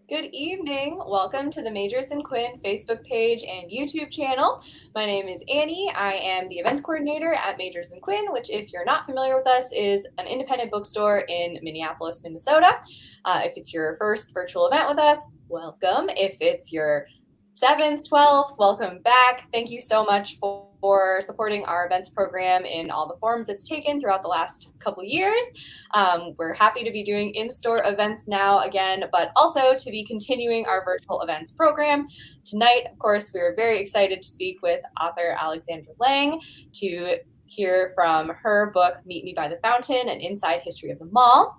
Good evening. Welcome to the Majors and Quinn Facebook page and YouTube channel. My name is Annie. I am the events coordinator at Majors and Quinn, which, if you're not familiar with us, is an independent bookstore in Minneapolis, Minnesota. If it's your first virtual event with us, welcome. If it's your 7th, 12th, welcome back. Thank you so much for supporting our events program in all the forms it's taken throughout the last couple years. We're happy to be doing in-store events now again, but also to be continuing our virtual events program. Tonight, of course, we're very excited to speak with author Alexandra Lange to hear from her book, Meet Me by the Fountain, An Inside History of the Mall,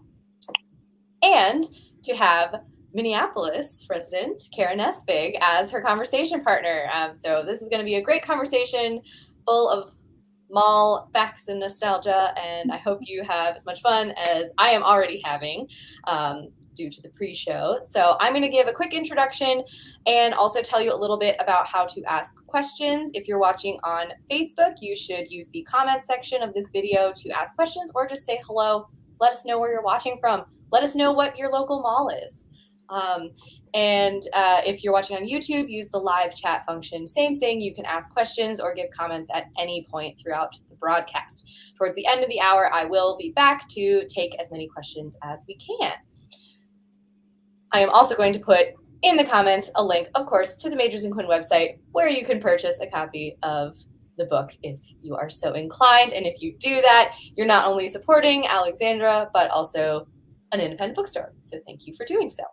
and to have Minneapolis resident Kara Nesvig as her conversation partner. So this is going to be a great conversation full of mall facts and nostalgia, and I hope you have as much fun as I am already having due to the pre-show. So I'm going to give a quick introduction and also tell you a little bit about how to ask questions. If you're watching on Facebook, you should use the comment section of this video to ask questions or just say hello. Let us know where you're watching from. Let us know what your local mall is. If you're watching on YouTube, use the live chat function. Same thing, you can ask questions or give comments at any point throughout the broadcast. Towards the end of the hour, I will be back to take as many questions as we can. I am also going to put in the comments a link, of course, to the Majors and Quinn website where you can purchase a copy of the book if you are so inclined. And if you do that, you're not only supporting Alexandra, but also an independent bookstore. So thank you for doing so.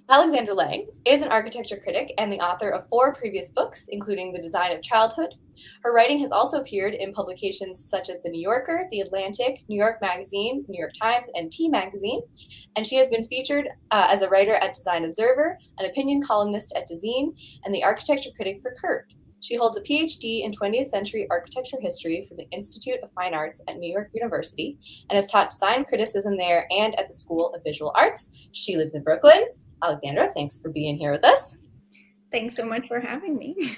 Alexandra Lange is an architecture critic and the author of 4 previous books, including The Design of Childhood. Her writing has also appeared in publications such as The New Yorker, The Atlantic, New York Magazine, New York Times, and T Magazine. And she has been featured as a writer at Design Observer, an opinion columnist at Dezeen, and the architecture critic for Curved. She holds a PhD in 20th century architecture history from the Institute of Fine Arts at New York University and has taught design criticism there and at the School of Visual Arts. She lives in Brooklyn. Alexandra, thanks for being here with us. Thanks so much for having me.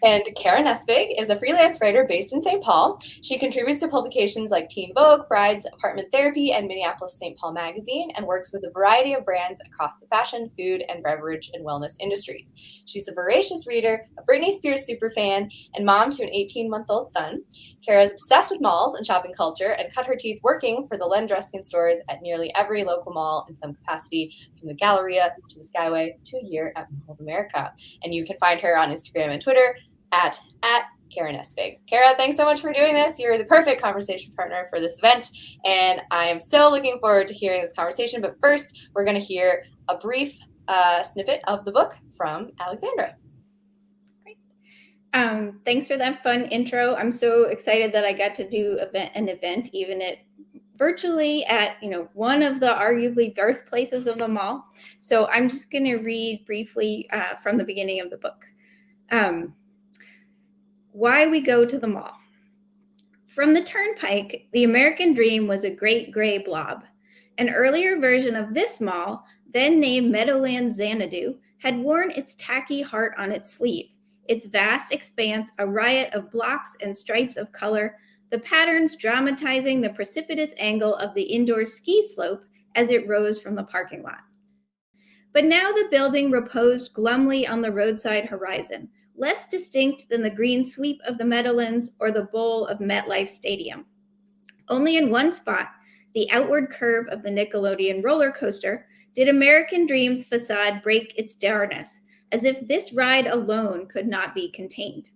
And Kara Nesvig is a freelance writer based in St. Paul. She contributes to publications like Teen Vogue, Brides, Apartment Therapy, and Minneapolis St. Paul Magazine, and works with a variety of brands across the fashion, food, and beverage and wellness industries. She's a voracious reader, a Britney Spears superfan, and mom to an 18-month-old son. Kara is obsessed with malls and shopping culture and cut her teeth working for the Len Dreskin stores at nearly every local mall in some capacity, from the Galleria to the Skyway to a year at Mall of America. And you can find her on Instagram and Twitter at Kara Nesvig. Kara, thanks so much for doing this. You're the perfect conversation partner for this event, and I am so looking forward to hearing this conversation. But first, we're going to hear a brief snippet of the book from Alexandra. Great. Thanks for that fun intro. I'm so excited that I got to do an event, even at virtually at one of the arguably birthplaces of the mall. So I'm just going to read briefly from the beginning of the book. Why we go to the mall. From the Turnpike, the American dream was a great gray blob. An earlier version of this mall, then named Meadowlands Xanadu, had worn its tacky heart on its sleeve, its vast expanse a riot of blocks and stripes of color, the patterns dramatizing the precipitous angle of the indoor ski slope as it rose from the parking lot. But now the building reposed glumly on the roadside horizon, less distinct than the green sweep of the Meadowlands or the bowl of MetLife Stadium. Only in one spot, the outward curve of the Nickelodeon roller coaster, did American Dream's facade break its dourness, as if this ride alone could not be contained.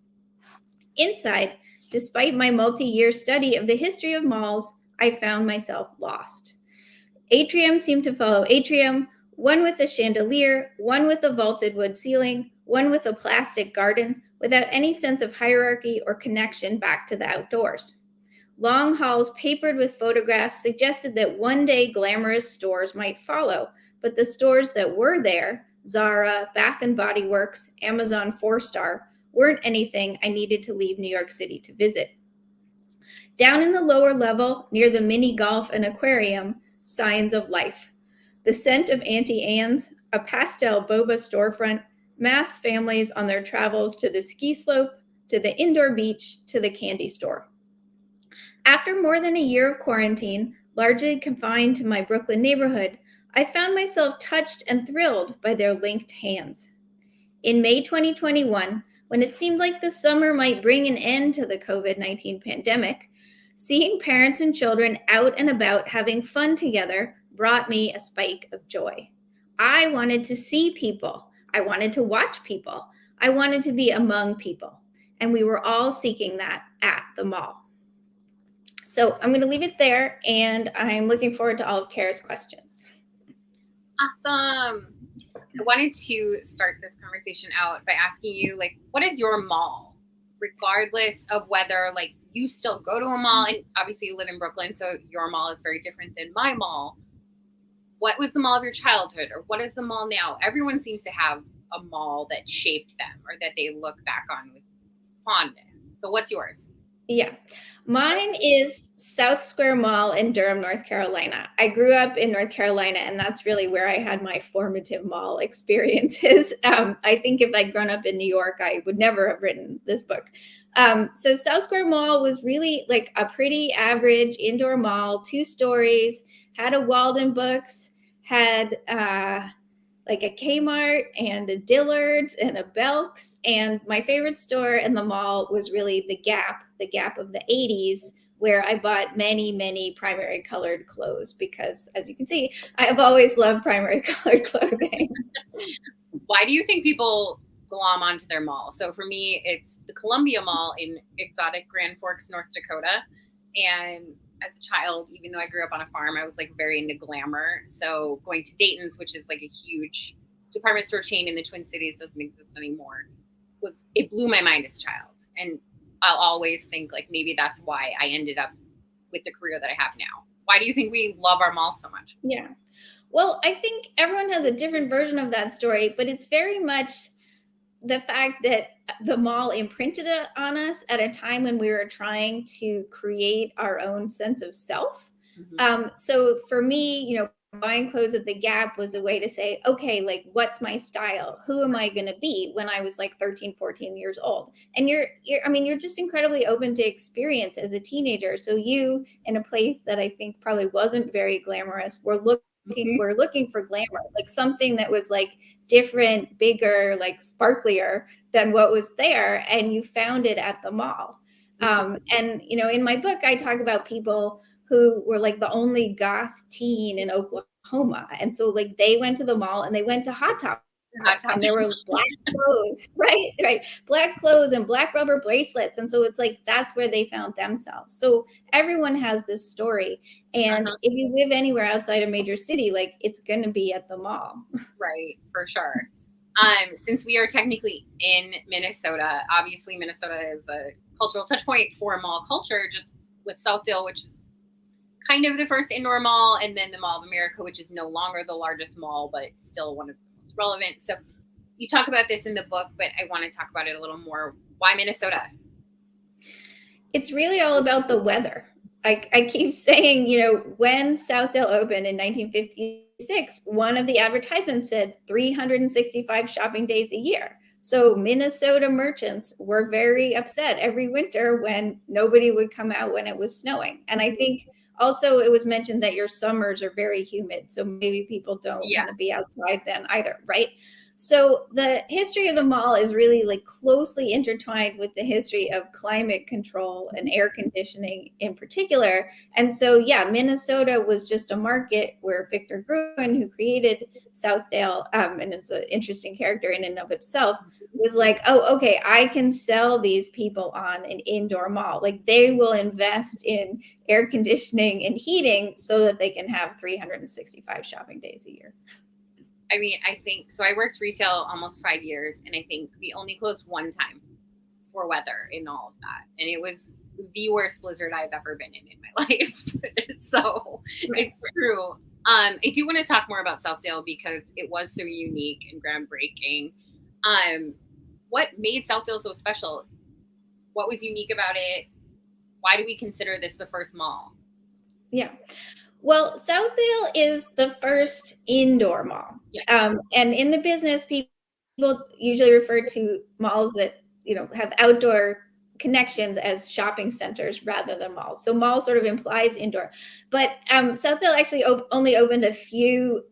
Inside, despite my multi-year study of the history of malls, I found myself lost. Atrium seemed to follow atrium, one with a chandelier, one with a vaulted wood ceiling, one with a plastic garden, without any sense of hierarchy or connection back to the outdoors. Long halls papered with photographs suggested that one day glamorous stores might follow, but the stores that were there, Zara, Bath & Body Works, Amazon 4-star, weren't anything I needed to leave New York City to visit. Down in the lower level, near the mini golf and aquarium, signs of life. The scent of Auntie Anne's, a pastel boba storefront, mass families on their travels to the ski slope, to the indoor beach, to the candy store. After more than a year of quarantine, largely confined to my Brooklyn neighborhood, I found myself touched and thrilled by their linked hands. In May 2021, when it seemed like the summer might bring an end to the COVID-19 pandemic, seeing parents and children out and about having fun together brought me a spike of joy. I wanted to see people. I wanted to watch people. I wanted to be among people. And we were all seeking that at the mall. So I'm going to leave it there, and I'm looking forward to all of Kara's questions. Awesome. I wanted to start this conversation out by asking you, like, what is your mall? Regardless of whether, like, you still go to a mall, and obviously you live in Brooklyn, so your mall is very different than my mall. What was the mall of your childhood, or what is the mall now? Everyone seems to have a mall that shaped them or that they look back on with fondness. So what's yours? Yeah. Mine is South Square Mall in Durham, North Carolina. I grew up in North Carolina, and that's really where I had my formative mall experiences. I think if I'd grown up in New York, I would never have written this book. So South Square Mall was really like a pretty average indoor mall, 2 stories, had a Walden Books, had like a Kmart and a Dillard's and a Belk's. And my favorite store in the mall was really the Gap of the 80s, where I bought many, many primary colored clothes because, as you can see, I have always loved primary colored clothing. Why do you think people glom onto their mall? So for me, it's the Columbia Mall in exotic Grand Forks, North Dakota. And as a child, even though I grew up on a farm, I was like very into glamour. So going to Dayton's, which is like a huge department store chain in the Twin Cities, doesn't exist anymore, it blew my mind as a child. And I'll always think like maybe that's why I ended up with the career that I have now. Why do you think we love our mall so much? Yeah. Well, I think everyone has a different version of that story, but it's very much the fact that the mall imprinted it on us at a time when we were trying to create our own sense of self. So for me, buying clothes at the Gap was a way to say, okay, like, what's my style? Who am I going to be when I was like 13, 14 years old? And you're just incredibly open to experience as a teenager. So you, in a place that I think probably wasn't very glamorous, were looking for glamour, like something that was like different, bigger, like sparklier than what was there. And you found it at the mall. And, in my book, I talk about people who were like the only goth teen in Oklahoma. And so like they went to the mall and they went to Hot Topic. And there were black clothes, right? Black clothes and black rubber bracelets. And so it's like, that's where they found themselves. So everyone has this story. And if you live anywhere outside a major city, like it's going to be at the mall. Right, for sure. Since we are technically in Minnesota, obviously Minnesota is a cultural touch point for mall culture, just with Southdale, which is kind of the first indoor mall, and then the Mall of America, which is no longer the largest mall, but it's still one of the most relevant. So you talk about this in the book, but I want to talk about it a little more. Why Minnesota? It's really all about the weather. I keep saying, when Southdale opened in 1956, one of the advertisements said 365 shopping days a year. So Minnesota merchants were very upset every winter when nobody would come out when it was snowing. And I think also it was mentioned that your summers are very humid. So maybe people don't want to be outside then either, right? So the history of the mall is really like closely intertwined with the history of climate control and air conditioning in particular. And so, Minnesota was just a market where Victor Gruen, who created Southdale, and it's an interesting character in and of itself, was like, oh, okay, I can sell these people on an indoor mall. Like they will invest in air conditioning and heating so that they can have 365 shopping days a year. I mean, I think, so I worked retail almost 5 years, and I think we only closed one time for weather in all of that. And it was the worst blizzard I've ever been in my life. So it's true. I do want to talk more about Southdale because it was so unique and groundbreaking. What made Southdale so special? What was unique about it? Why do we consider this the first mall? Yeah. Well, Southdale is the first indoor mall. And in the business, people usually refer to malls that, have outdoor connections as shopping centers rather than malls. So mall sort of implies indoor, but Southdale actually only opened a few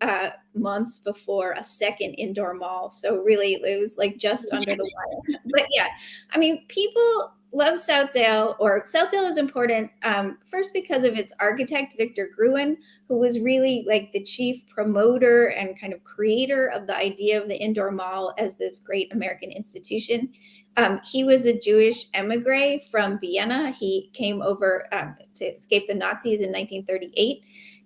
months before a second indoor mall. So really it was like just under the wire. But yeah, I mean, people love Southdale, or Southdale is important first because of its architect, Victor Gruen, who was really like the chief promoter and kind of creator of the idea of the indoor mall as this great American institution. He was a Jewish emigre from Vienna. He came over to escape the Nazis in 1938.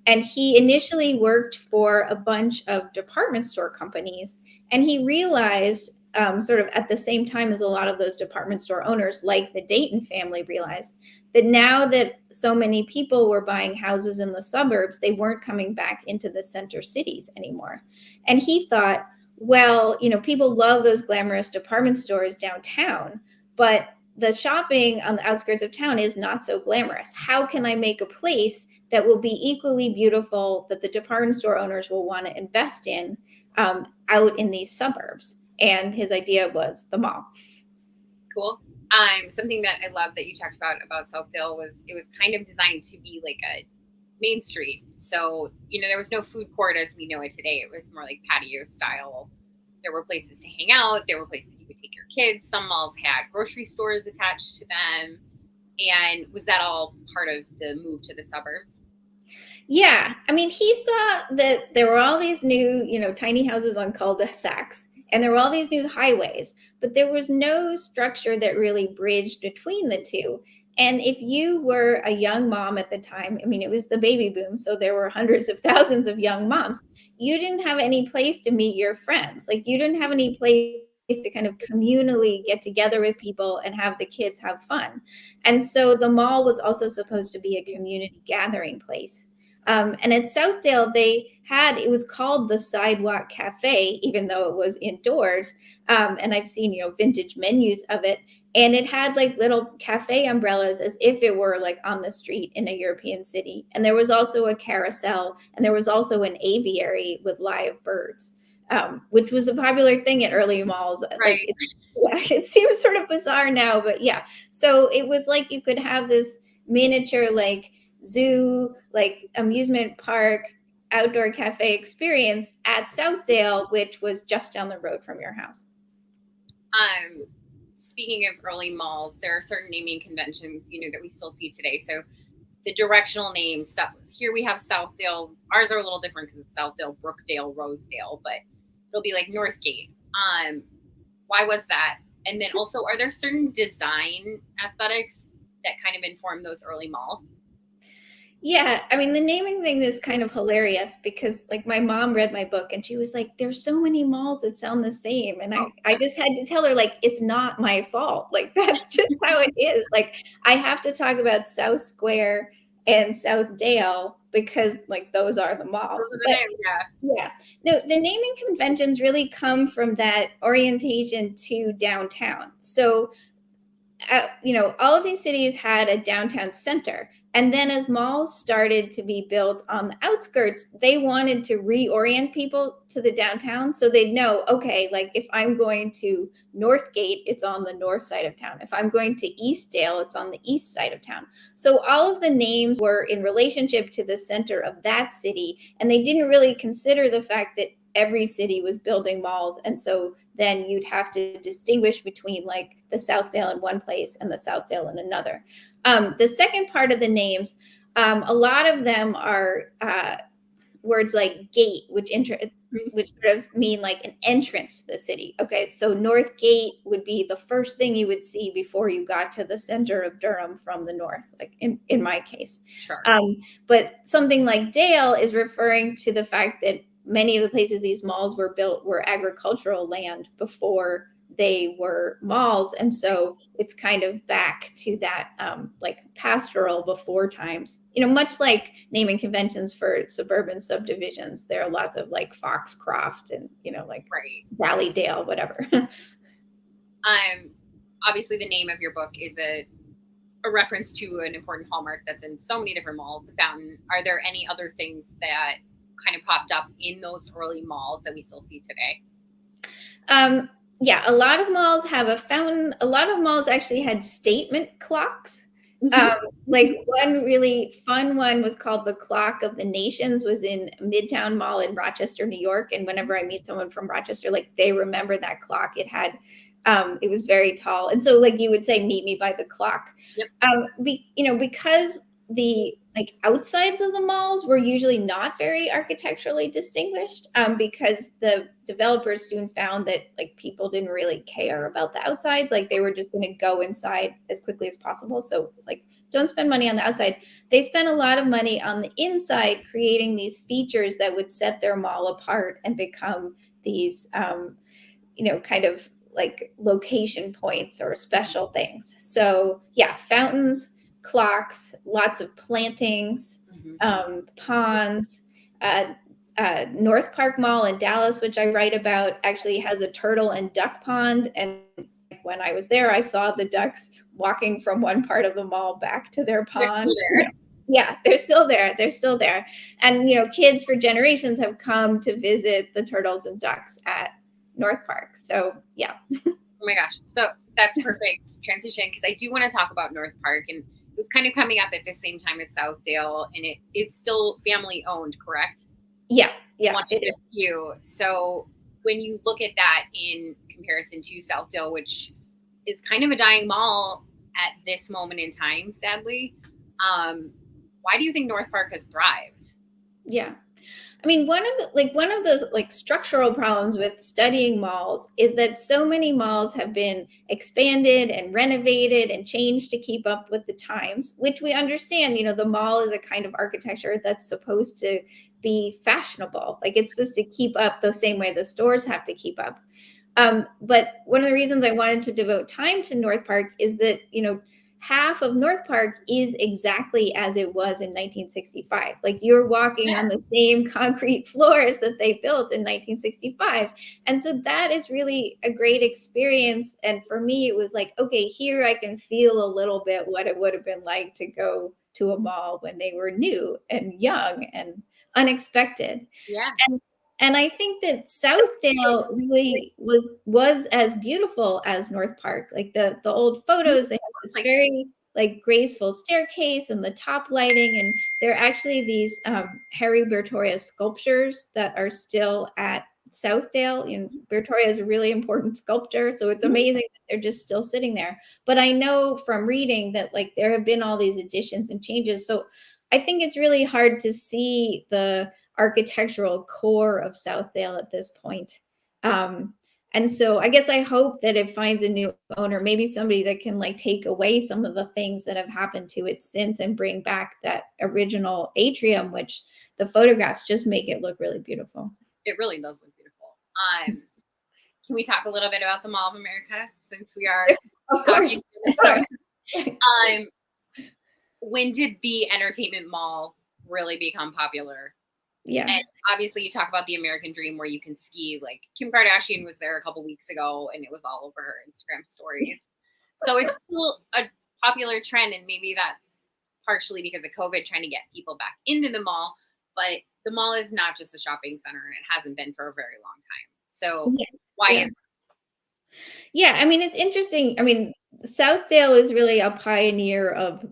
And he initially worked for a bunch of department store companies. And he realized, sort of at the same time as a lot of those department store owners, like the Dayton family, realized that now that so many people were buying houses in the suburbs, they weren't coming back into the center cities anymore. And he thought, well, people love those glamorous department stores downtown, but the shopping on the outskirts of town is not so glamorous. How can I make a place that will be equally beautiful, that the department store owners will want to invest in out in these suburbs? And his idea was the mall. Cool. Something that I love that you talked about Southdale was it was kind of designed to be like a main street. So, there was no food court as we know it today. It was more like patio style. There were places to hang out. There were places you could take your kids. Some malls had grocery stores attached to them. And was that all part of the move to the suburbs? Yeah. I mean, he saw that there were all these new, tiny houses on cul-de-sacs, and there were all these new highways, but there was no structure that really bridged between the two. And if you were a young mom at the time, I mean, it was the baby boom, so there were hundreds of thousands of young moms. You didn't have any place to meet your friends. Like, you didn't have any place to kind of communally get together with people and have the kids have fun. And so the mall was also supposed to be a community gathering place. And at Southdale, it was called the Sidewalk Cafe, even though it was indoors. And I've seen, vintage menus of it. And it had like little cafe umbrellas as if it were like on the street in a European city. And there was also a carousel, and there was also an aviary with live birds, which was a popular thing at early malls. Right. Like, it seems sort of bizarre now, but yeah. So it was like you could have this miniature like zoo, like amusement park, outdoor cafe experience at Southdale, which was just down the road from your house. Speaking of early malls, there are certain naming conventions, that we still see today. So the directional names, here we have Southdale. Ours are a little different because it's Southdale, Brookdale, Rosedale, but it'll be like Northgate. Why was that? And then also, are there certain design aesthetics that kind of inform those early malls? Yeah, I mean, the naming thing is kind of hilarious because like my mom read my book and she was like, there's so many malls that sound the same. And I just had to tell her, like, it's not my fault. Like, that's just how it is. Like, I have to talk about South Square and Southdale because like those are the malls. Those are the names, yeah. Yeah. No, the naming conventions really come from that orientation to downtown. So all of these cities had a downtown center. And then as malls started to be built on the outskirts, they wanted to reorient people to the downtown so they'd know, okay, like if I'm going to Northgate, it's on the north side of town. If I'm going to Eastdale, it's on the east side of town. So all of the names were in relationship to the center of that city. And they didn't really consider the fact that every city was building malls. And so then you'd have to distinguish between like the Southdale in one place and the Southdale in another. The second part of the names, a lot of them are words like gate, which sort of mean like an entrance to the city. Okay, so North Gate would be the first thing you would see before you got to the center of Durham from the north, like in my case. Sure. But something like Dale is referring to the fact that many of the places these malls were built were agricultural land before they were malls. And so it's kind of back to that like pastoral before times, much like naming conventions for suburban subdivisions. There are lots of like Foxcroft and, like right. Valleydale, whatever. Obviously the name of your book is a reference to an important hallmark that's in so many different malls, the fountain. Are there any other things that kind of popped up in those early malls that we still see today? Yeah, a lot of malls have a fountain. A lot of malls actually had statement clocks. Um, like one really fun one was called the Clock of the Nations, was in Midtown Mall in Rochester, New York. And whenever I meet someone from Rochester, like they remember that clock. It was very tall. And so like you would say, meet me by the clock. Yep. Because the like outsides of the malls were usually not very architecturally distinguished, because the developers soon found that like people didn't really care about the outsides. Like they were just going to go inside as quickly as possible. So it's like, don't spend money on the outside. They spent a lot of money on the inside, creating these features that would set their mall apart and become these, kind of like location points or special things. So yeah, fountains, clocks, lots of plantings, ponds. North Park Mall in Dallas, which I write about, actually has a turtle and duck pond. And when I was there, I saw the ducks walking from one part of the mall back to their pond. Yeah, they're still there. They're still there. And, kids for generations have come to visit the turtles and ducks at North Park. So, yeah. Oh my gosh. So that's perfect transition, because I do want to talk about North Park, and it was kind of coming up at the same time as Southdale, and it is still family owned, correct? Yeah. One of the few. So when you look at that in comparison to Southdale, which is kind of a dying mall at this moment in time, sadly, why do you think North Park has thrived? Yeah. I mean, one of the structural problems with studying malls is that so many malls have been expanded and renovated and changed to keep up with the times, which we understand. The mall is a kind of architecture that's supposed to be fashionable. Like it's supposed to keep up the same way the stores have to keep up. But one of the reasons I wanted to devote time to North Park is that, half of North Park is exactly as it was in 1965. Like you're walking on the same concrete floors that they built in 1965. And so that is really a great experience. And for me, it was like, okay, here I can feel a little bit what it would have been like to go to a mall when they were new and young and unexpected. Yeah. And I think that Southdale really was as beautiful as North Park. Like the old photos, they have this very like graceful staircase and the top lighting, and there are actually these Harry Bertoia sculptures that are still at Southdale. And Bertoia is a really important sculptor, so it's amazing that they're just still sitting there. But I know from reading that like there have been all these additions and changes, so I think it's really hard to see the architectural core of Southdale at this point. And so I guess I hope that it finds a new owner, maybe somebody that can like take away some of the things that have happened to it since and bring back that original atrium, which the photographs just make it look really beautiful. It really does look beautiful. Can we talk a little bit about the Mall of America, since we are of course. When did the entertainment mall really become popular? Yeah. And obviously you talk about the American dream where you can ski. Like Kim Kardashian was there a couple weeks ago and it was all over her Instagram stories. So it's still a popular trend, and maybe that's partially because of COVID, trying to get people back into the mall. But the mall is not just a shopping center, and it hasn't been for a very long time. So why is it? Yeah, I mean, it's interesting. I mean, Southdale is really a pioneer of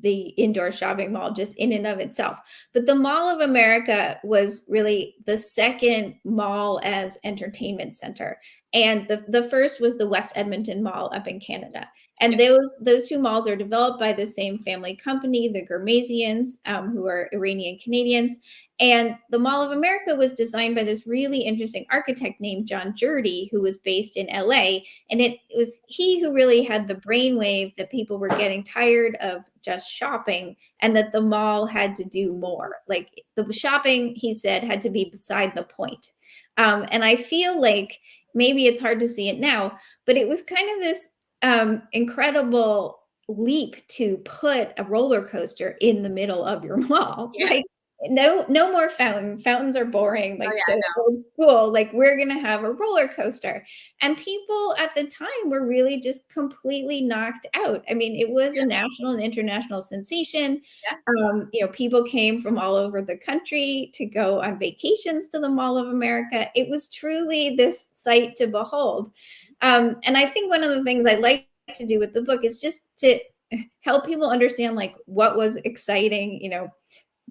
the indoor shopping mall just in and of itself. But the Mall of America was really the second mall as entertainment center. And the first was the West Edmonton Mall up in Canada. And those two malls are developed by the same family company, the Ghermezians, who are Iranian Canadians. And the Mall of America was designed by this really interesting architect named John Jurdy, who was based in LA. And it was he who really had the brainwave that people were getting tired of just shopping and that the mall had to do more. Like the shopping, he said, had to be beside the point. And I feel like maybe it's hard to see it now, but it was kind of this incredible leap to put a roller coaster in the middle of your mall. Like no more fountains are boring, like so old school. Like we're gonna have a roller coaster. And people at the time were really just completely knocked out. I mean, it was a national and international sensation. People came from all over the country to go on vacations to the Mall of America. It was truly this sight to behold. And I think one of the things I like to do with the book is just to help people understand like what was exciting,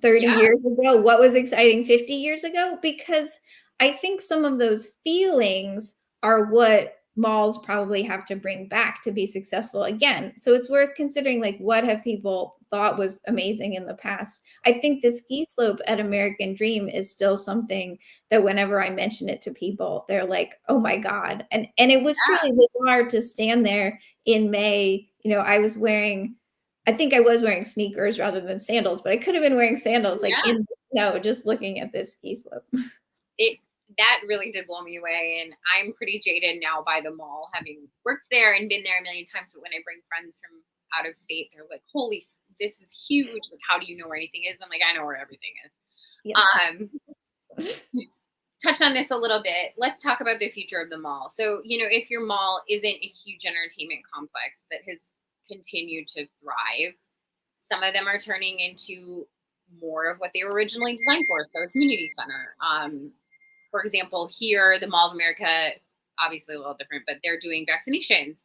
30 years ago, what was exciting 50 years ago, because I think some of those feelings are what malls probably have to bring back to be successful again. So it's worth considering like what have people thought was amazing in the past. I think the ski slope at American Dream is still something that whenever I mention it to people, they're like, "Oh my God." And it was truly bizarre to stand there in May. I think I was wearing sneakers rather than sandals, but I could have been wearing sandals like in the snow, just looking at this ski slope. That really did blow me away. And I'm pretty jaded now by the mall, having worked there and been there a million times. But when I bring friends from out of state, they're like, holy, this is huge. Like, how do you know where anything is? I'm like, I know where everything is. Yeah. Touch on this a little bit. Let's talk about the future of the mall. So, if your mall isn't a huge entertainment complex that has continued to thrive, some of them are turning into more of what they were originally designed for. So a community center. For example, here, the Mall of America, obviously a little different, but they're doing vaccinations.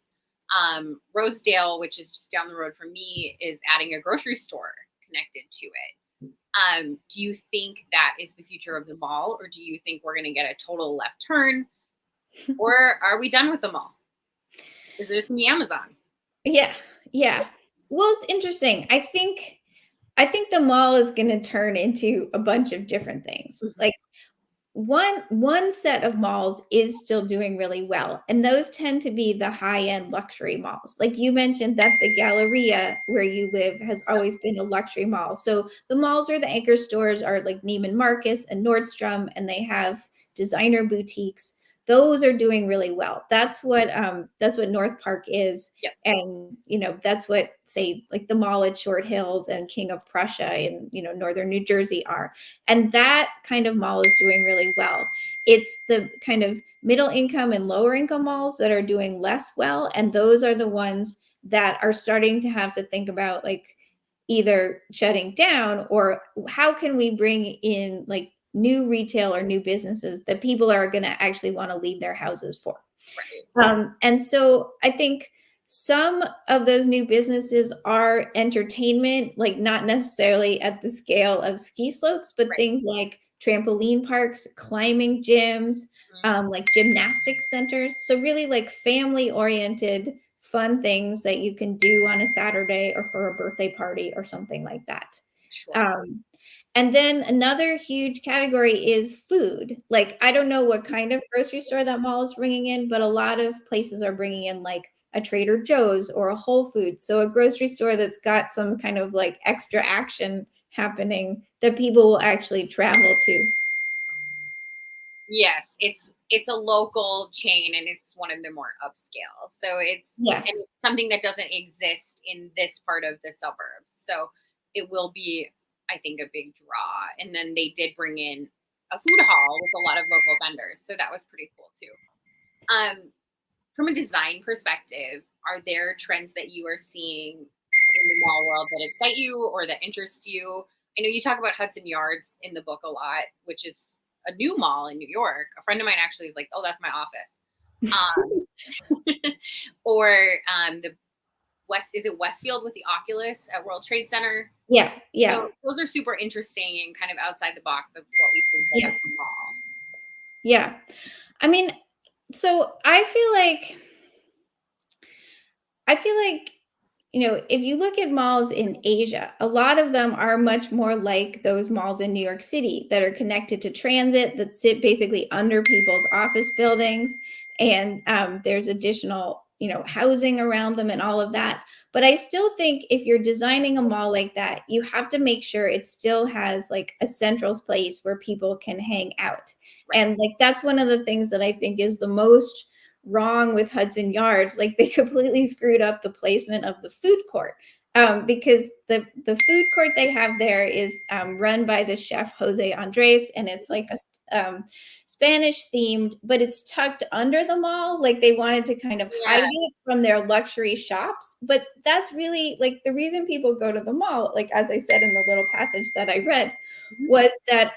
Rosedale, which is just down the road from me, is adding a grocery store connected to it. Do you think that is the future of the mall, or do you think we're going to get a total left turn, or are we done with the mall? Is it just going to be Amazon? Yeah. Well, it's interesting. I think the mall is going to turn into a bunch of different things. Like one set of malls is still doing really well, and those tend to be the high-end luxury malls. Like you mentioned that the Galleria where you live has always been a luxury mall. So the malls where the anchor stores are like Neiman Marcus and Nordstrom, and they have designer boutiques. Those are doing really well. That's what North Park is. Yep. And that's what, say, like the mall at Short Hills and King of Prussia in northern New Jersey are. And that kind of mall is doing really well. It's the kind of middle income and lower income malls that are doing less well, and those are the ones that are starting to have to think about like either shutting down or how can we bring in like new retail or new businesses that people are going to actually want to leave their houses for. Right. And so I think some of those new businesses are entertainment, like not necessarily at the scale of ski slopes, but things like trampoline parks, climbing gyms, like gymnastics centers. So really like family oriented fun things that you can do on a Saturday or for a birthday party or something like that. Sure. And then another huge category is food. Like, I don't know what kind of grocery store that mall is bringing in, but a lot of places are bringing in like a Trader Joe's or a Whole Foods. So a grocery store that's got some kind of like extra action happening that people will actually travel to. Yes, it's a local chain, and it's one of the more upscale. So and it's something that doesn't exist in this part of the suburbs. So it will be, I think, a big draw. And then they did bring in a food hall with a lot of local vendors. So that was pretty cool too. From a design perspective, are there trends that you are seeing in the mall world that excite you or that interest you? I know you talk about Hudson Yards in the book a lot, which is a new mall in New York. A friend of mine actually is like, "Oh, that's my office." Or the is it Westfield with the Oculus at World Trade Center? Yeah. So those are super interesting and kind of outside the box of what we've been seeing at the mall. Yeah. I mean, so I feel like if you look at malls in Asia, a lot of them are much more like those malls in New York City that are connected to transit, that sit basically under people's office buildings. And there's additional, housing around them and all of that. But I still think if you're designing a mall like that, you have to make sure it still has like a central place where people can hang out. Right. And like, that's one of the things that I think is the most wrong with Hudson Yards. Like they completely screwed up the placement of the food court because the food court they have there is run by the chef Jose Andres, and it's like a Spanish themed, but it's tucked under the mall. Like they wanted to kind of hide it from their luxury shops, but that's really like the reason people go to the mall. Like as I said in the little passage that I read, was that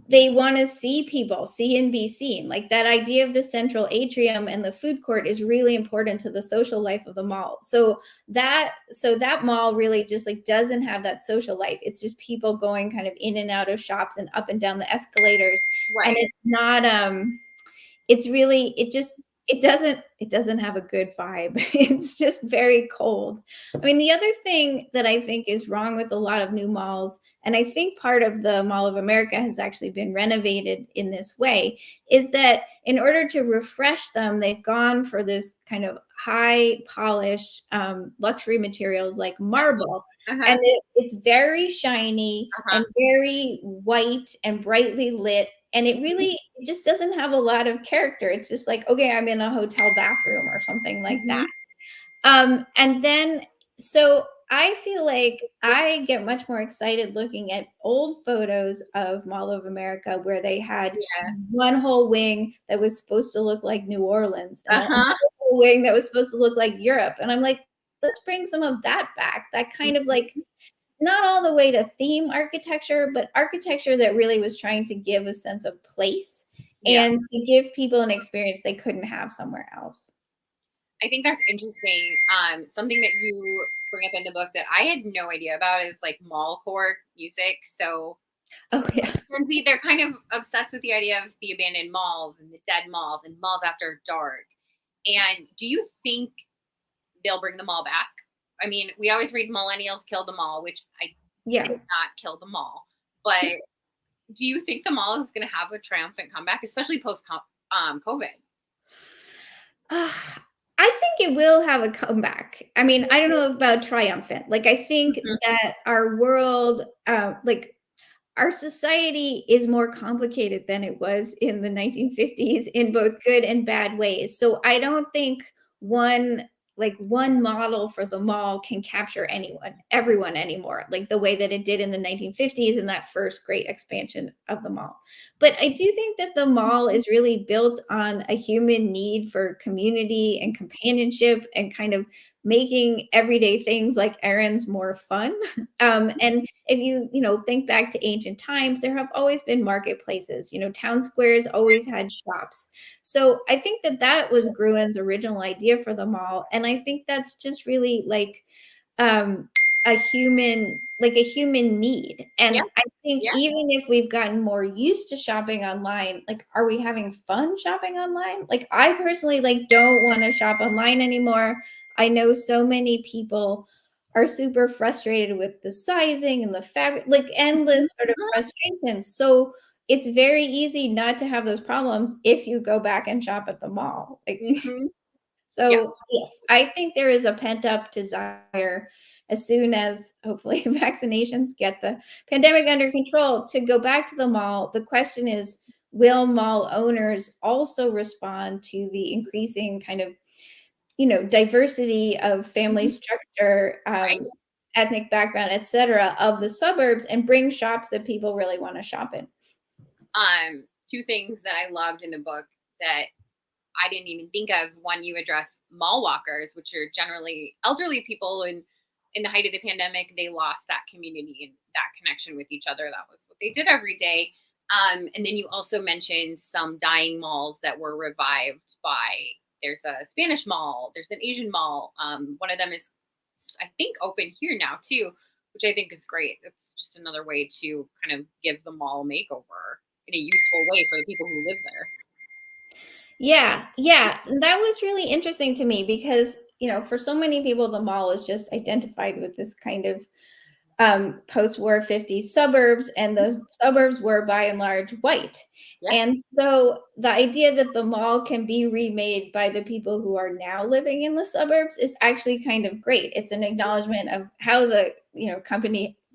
they want to see people, see and be seen. Like that idea of the central atrium and the food court is really important to the social life of the mall. So that mall really just like doesn't have that social life. It's just people going kind of in and out of shops and up and down the escalators. And Right. it's not it's really it doesn't have a good vibe. It's just very cold. I mean, the other thing that I think is wrong with a lot of new malls, and I think part of the Mall of America has actually been renovated in this way, is that in order to refresh them, they've gone for this kind of high polish luxury materials like marble. Uh-huh. And it's very shiny Uh-huh. and very white and brightly lit, and it just doesn't have a lot of character. It's just like, okay, I'm in a hotel bathroom or something like that. Mhm. And then, so I feel like I get much more excited looking at old photos of Mall of America where they had Yeah. one whole wing that was supposed to look like New Orleans and another Uh-huh. whole wing that was supposed to look like Europe. And I'm like, let's bring some of that back. That kind of like, Mhm. not all the way to theme architecture, but architecture that really was trying to give a sense of place Yeah. and to give people an experience they couldn't have somewhere else. I think that's interesting. Something that you bring up in the book that I had no idea about is like mallcore music. So Oh yeah. Gen Z, they're kind of obsessed with the idea of the abandoned malls and the dead malls and malls after dark. And do you think they'll bring the mall back? I mean, we always read millennials kill the mall, which I did Yeah. not kill the mall. But do you think the mall is going to have a triumphant comeback, especially post COVID? I think it will have a comeback. I mean, I don't know about triumphant. Like, I think Mhm. that our world, like, our society is more complicated than it was in the 1950s in both good and bad ways. So I don't think one one model for the mall can capture everyone anymore, like the way that it did in the 1950s and that first great expansion of the mall. But I do think that the mall is really built on a human need for community and companionship and kind of making everyday things like errands more fun. And if think back to ancient times, there have always been marketplaces. Town squares always had shops. So I think that that was Gruen's original idea for the mall, and I think that's just really like um, a human need. And Yeah, I think yeah. even if we've gotten more used to shopping online, like, are we having fun shopping online? Like, I personally don't want to shop online anymore. I know so many people are super frustrated with the sizing and the fabric, like endless sort of frustrations. So it's very easy not to have those problems if you go back and shop at the mall. Like, Hmm. Yeah. so yes, I think there is a pent up desire as soon as hopefully vaccinations get the pandemic under control to go back to the mall. The question is, will mall owners also respond to the increasing kind of diversity of family Mhm. structure, Right. ethnic background, etc., of the suburbs and bring shops that people really want to shop in? Two things that I loved in the book that I didn't even think of. One, you address mall walkers, which are generally elderly people, and in the height of the pandemic, they lost that community and that connection with each other. That was what they did every day. And then you also mentioned some dying malls that were revived by. There's a Spanish mall. There's an Asian mall. One of them is, I think, open here now too, which I think is great. It's just another way to kind of give the mall a makeover in a useful way for the people who live there. Yeah, yeah. That was really interesting to me because, for so many people, the mall is just identified with this kind of post-war 50s suburbs, and those suburbs were by and large white. Yeah. And so the idea that the mall can be remade by the people who are now living in the suburbs is actually kind of great. It's an acknowledgement of how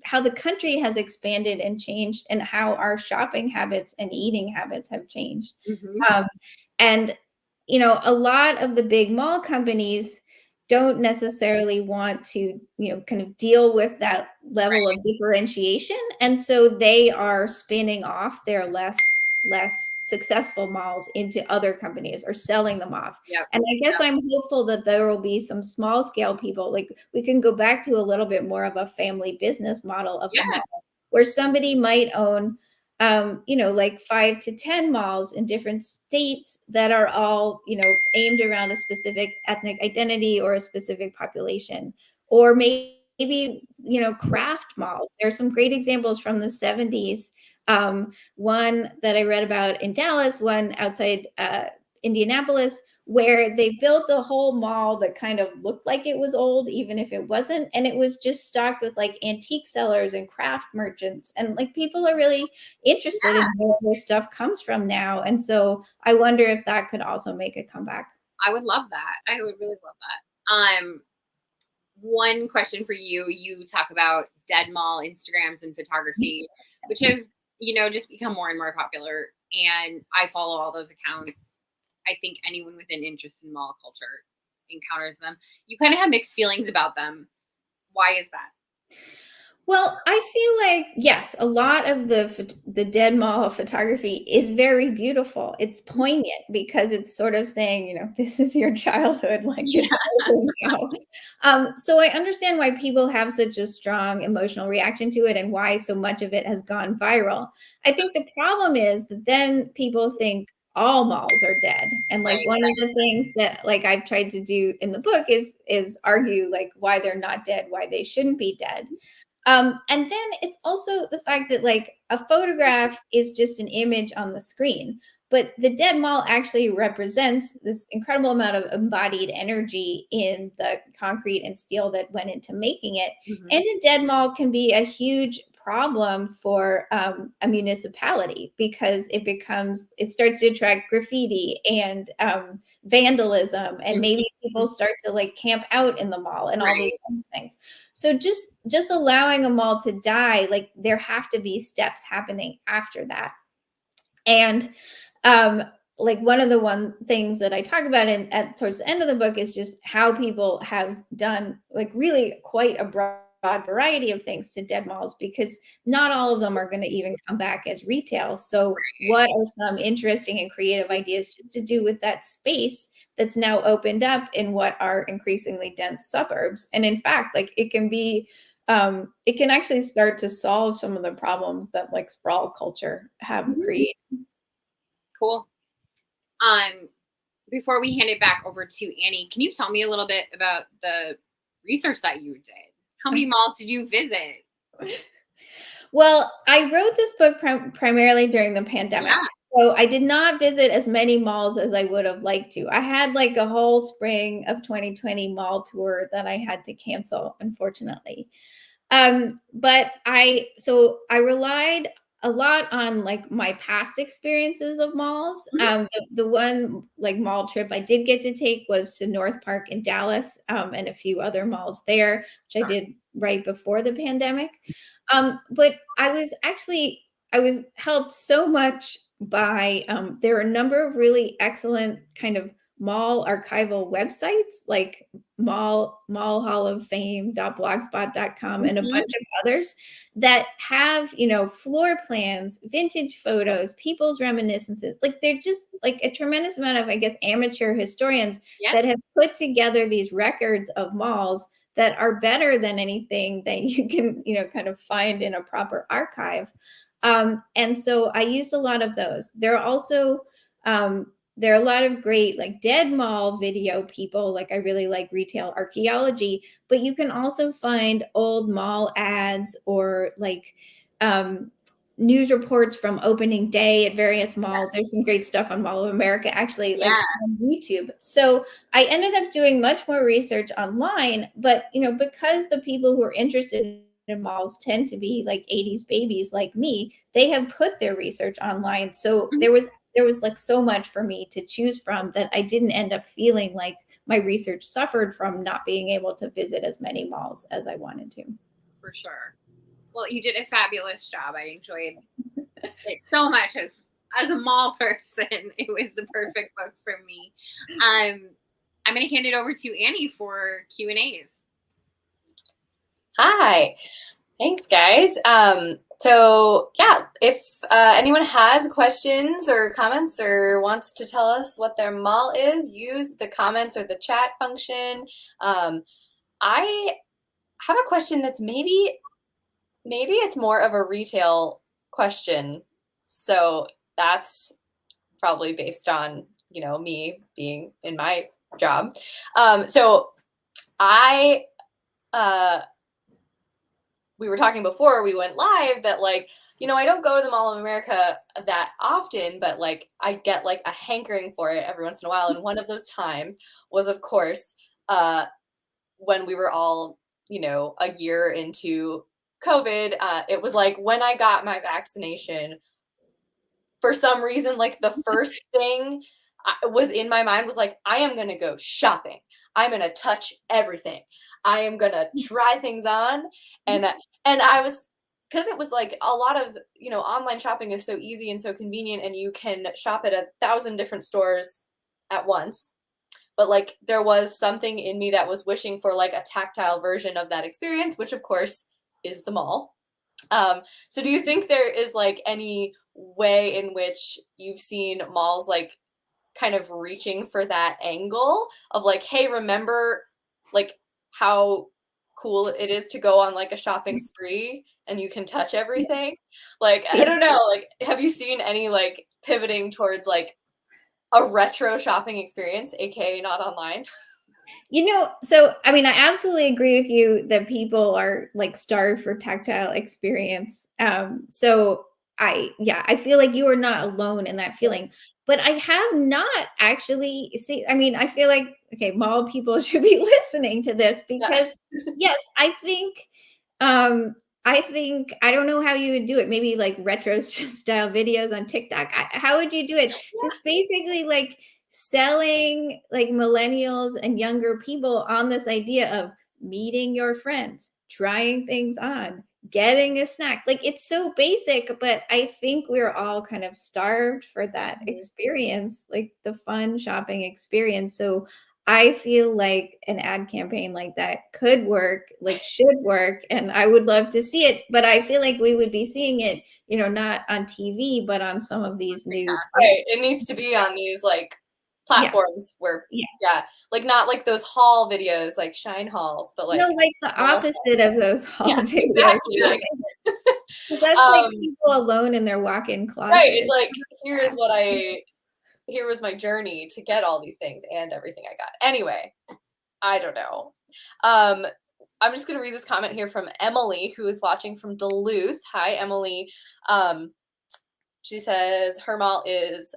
how the country has expanded and changed, and how our shopping habits and eating habits have changed. Hmm. Um, and a lot of the big mall companies don't necessarily want to, kind of deal with that level Right. of differentiation. And so they are spinning off their less successful malls into other companies or selling them off. Yep. And I guess I'm hopeful that there will be some small scale people, like we can go back to a little bit more of a family business model of the Yeah. mall, where somebody might own like 5 to 10 malls in different states that are all, aimed around a specific ethnic identity or a specific population. Or maybe, craft malls. There are some great examples from the 70s. One that I read about in Dallas, one outside Indianapolis, where they built the whole mall that kind of looked like it was old, even if it wasn't. And it was just stocked with like antique sellers and craft merchants. And like people are really interested in where their stuff comes from now. And so I wonder if that could also make a comeback. I would love that. I would really love that. One question for you. You talk about dead mall Instagrams and photography, which have, just become more and more popular. And I follow all those accounts. I think anyone with an interest in mall culture encounters them. You kind of have mixed feelings about them. Why is that? Well, I feel like, yes, a lot of the dead mall photography is very beautiful. It's poignant because it's sort of saying, this is your childhood, like it's over now. So I understand why people have such a strong emotional reaction to it and why so much of it has gone viral. I think the problem is that then people think all malls are dead. And like one of the things that like I've tried to do in the book is argue like why they're not dead, why they shouldn't be dead. And then it's also the fact that like a photograph is just an image on the screen, but the dead mall actually represents this incredible amount of embodied energy in the concrete and steel that went into making it. Mm-hmm. And a dead mall can be a huge problem for a municipality because it starts to attract graffiti and vandalism, and maybe people start to like camp out in the mall and all these things. So just allowing a mall to die, like there have to be steps happening after that. And like one of the things that I talk about towards the end of the book is just how people have done like really quite a broad variety of things to dead malls, because not all of them are going to even come back as retail. So what are some interesting and creative ideas just to do with that space that's now opened up in what are increasingly dense suburbs? And in fact, like it can actually start to solve some of the problems that like sprawl culture have created. Cool. Before we hand it back over to Annie, can you tell me a little bit about the research that you did? How many malls did you visit? Well, I wrote this book primarily during the pandemic. Yeah. So I did not visit as many malls as I would have liked to. I had like a whole spring of 2020 mall tour that I had to cancel, unfortunately. But I relied a lot on like my past experiences of malls. The one like mall trip I did get to take was to North Park in Dallas, and a few other malls there, which I did right before the pandemic. But I was helped so much by there are a number of really excellent kind of mall archival websites like mallhalloffame.blogspot.com and a bunch of others that have, floor plans, vintage photos, people's reminiscences. Like they're just like a tremendous amount of, I guess, amateur historians that have put together these records of malls that are better than anything that you can, kind of find in a proper archive. And so I used a lot of those. There are also there are a lot of great like dead mall video people. Like I really like retail archaeology, but you can also find old mall ads or like news reports from opening day at various malls. There's some great stuff on Mall of America, actually, like on YouTube. So I ended up doing much more research online, but because the people who are interested in malls tend to be like 80s babies like me, they have put their research online. So there was like so much for me to choose from that I didn't end up feeling like my research suffered from not being able to visit as many malls as I wanted to. For sure. Well, you did a fabulous job. I enjoyed it so much as a mall person. It was the perfect book for me. I'm going to hand it over to Annie for Q&As. Hi. Thanks, guys. So yeah, if anyone has questions or comments or wants to tell us what their mall is, use the comments or the chat function. I have a question that's maybe it's more of a retail question So that's probably based on, me being in my job. So I, we were talking before we went live that like, I don't go to the Mall of America that often, but like I get like a hankering for it every once in a while. And one of those times was, of course, when we were all, a year into COVID. It was like when I got my vaccination, for some reason, like the first thing was in my mind was like, I am gonna go shopping. I'm gonna touch everything. I am gonna try things on, and I was, because it was like a lot of, online shopping is so easy and so convenient, and you can shop at 1,000 different stores at once. But like there was something in me that was wishing for like a tactile version of that experience, which of course is the mall. So do you think there is like any way in which you've seen malls like kind of reaching for that angle of like, hey, remember like how cool it is to go on like a shopping spree and you can touch everything? Like, I don't know, like have you seen any like pivoting towards like a retro shopping experience, aka not online? So I mean, I absolutely agree with you that people are like starved for tactile experience. So I feel like you are not alone in that feeling. But I have not actually see. I mean, I feel like okay, mall people should be listening to this Yeah. because yes, I think I don't know how you would do it. Maybe like retro style videos on TikTok. How would you do it? Just basically like selling like millennials and younger people on this idea of meeting your friends, trying things on, getting a snack. Like it's so basic, but I think we're all kind of starved for that experience, like the fun shopping experience. So I feel like an ad campaign like that could work, like should work, and I would love to see it. But I feel like we would be seeing it, not on TV, but on some of these new Right. It needs to be on these like yeah, platforms wwhere, yeah. yeah, like not like those haul videos, like Shine hauls, but No, like, like the opposite of those haul yeah, videos, exactly. really. Like, 'Cause that's like um, people alone in their walk-in right. closet. It's like, here was my journey to get all these things and everything I got. Anyway, I don't know. Um, I'm just gonna read this comment here from Emily, who is watching from Duluth. Hi, Emily. Um, She says her mall is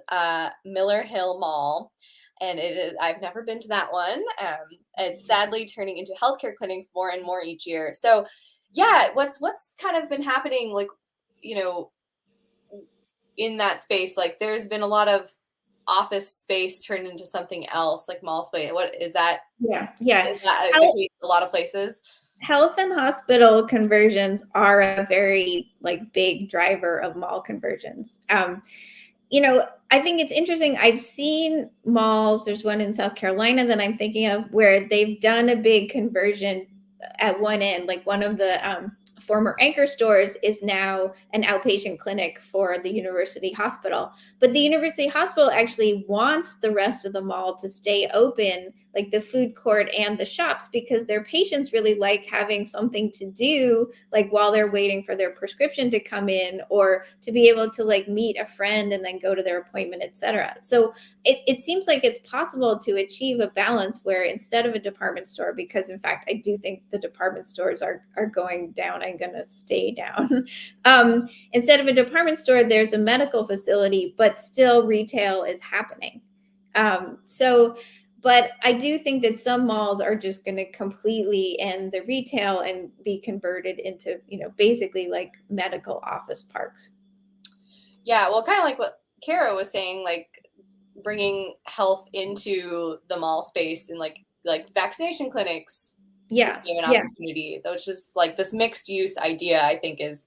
Miller Hill Mall, and it is. I've never been to that one. It's sadly turning into healthcare clinics more and more each year. So, yeah, what's kind of been happening, like, you know, in that space? Like, there's been a lot of office space turned into something else, like mall space. What is that? Yeah, yeah. Is that the Health case? A lot of places. health and hospital conversions are a very, like, big driver of mall conversions. I think it's interesting. I've seen malls, there's one in South Carolina that I'm thinking of where they've done a big conversion at one end, like one of the former anchor stores is now an outpatient clinic for the university hospital. But the university hospital actually wants the rest of the mall to stay open, like the food court and the shops, because their patients really like having something to do, like while they're waiting for their prescription to come in, or to be able to like meet a friend and then go to their appointment, etc. So it seems like it's possible to achieve a balance where instead of a department store, because in fact, I do think the department stores are going down and going to stay down. Instead of a department store, there's a medical facility, but still retail is happening. But I do think that some malls are just going to completely end the retail and be converted into, basically like medical office parks. Yeah, well, kind of like what Kara was saying, like bringing health into the mall space and like vaccination clinics Yeah, became an yeah, opportunity, which is like this mixed use idea, I think, is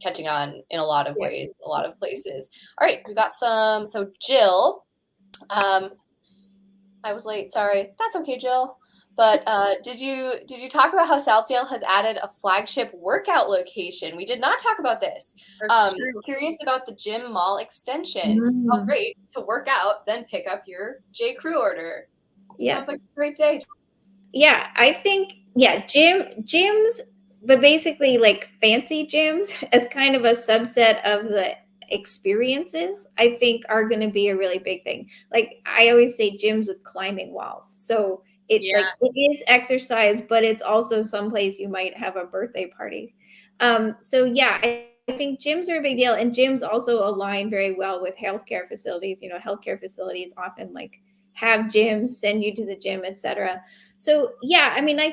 catching on in a lot of yeah. ways, a lot of places. All right, we got some. So Jill, um, I was late. Sorry. That's okay, Jill. But did you talk about how Southdale has added a flagship workout location? We did not talk about this. That's true. Curious about the gym mall extension. Oh, Mm, great to work out, then pick up your J. Crew order. Sounds like yes. a great day. Yeah, I think gyms, but basically like fancy gyms as kind of a subset of the experiences, I think, are going to be a really big thing. Like I always say, gyms with climbing walls. So Yeah. it is exercise, but it's also someplace you might have a birthday party. So yeah, I think gyms are a big deal, and gyms also align very well with healthcare facilities. You know, healthcare facilities often like have gyms, send you to the gym, etc. So yeah, I mean, I